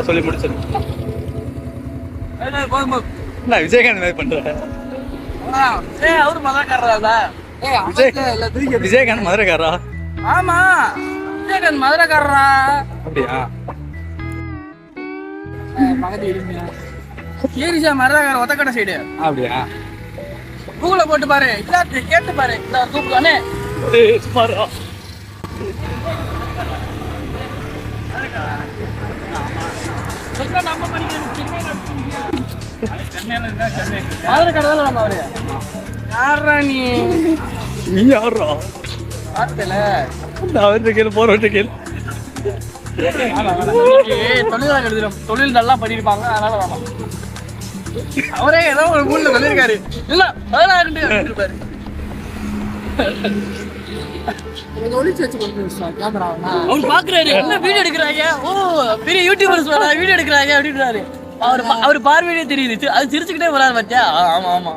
சொல்லி முடிச்சிரு. நான் விஜயகாந்த் மாதிரி பண்றேன். அவரு மதுரைக்காரரா? விஜயகாந்த் மதுரைக்காரரா? ஆமா, விஜயகாந்த் மதுரைக்காரரா? அப்படியா? ஏரிசா மதுரைக்கார ஒத்தக்கடை சைடு. அப்படியா? கூகுள போட்டு பாரு, இல்லாத கேட்டு பாரு. இந்த கூப்பிட்டானே சுமாரா மதுரை கடை தான் நம்ம அவரு. யாரா நீ? நீ யாரா? பார்த்தல அவர்கிட்ட கேளு, போறவர்கிட்ட கேளு. தொழிலாக எழுதிடும், தொழில் நல்லா பண்ணிருப்பாங்க, அதனால வேணாம். அவரே ஏதோ ஒரு ஊர்ல சொல்லியிருக்காரு. இல்ல அதெல்லாம் பாரு. அவர் பாக்குறாரு, என்ன வீடியோ எடுக்கிறாங்க, ஓ பெரிய யூடியூபர்ஸ் வீடியோ எடுக்கிறாங்க அப்படின்றாரு. அவர் பார்வையிலே தெரியுது, அது சிரிச்சுக்கிட்டே வராது. பாத்தியா? ஆமா ஆமா.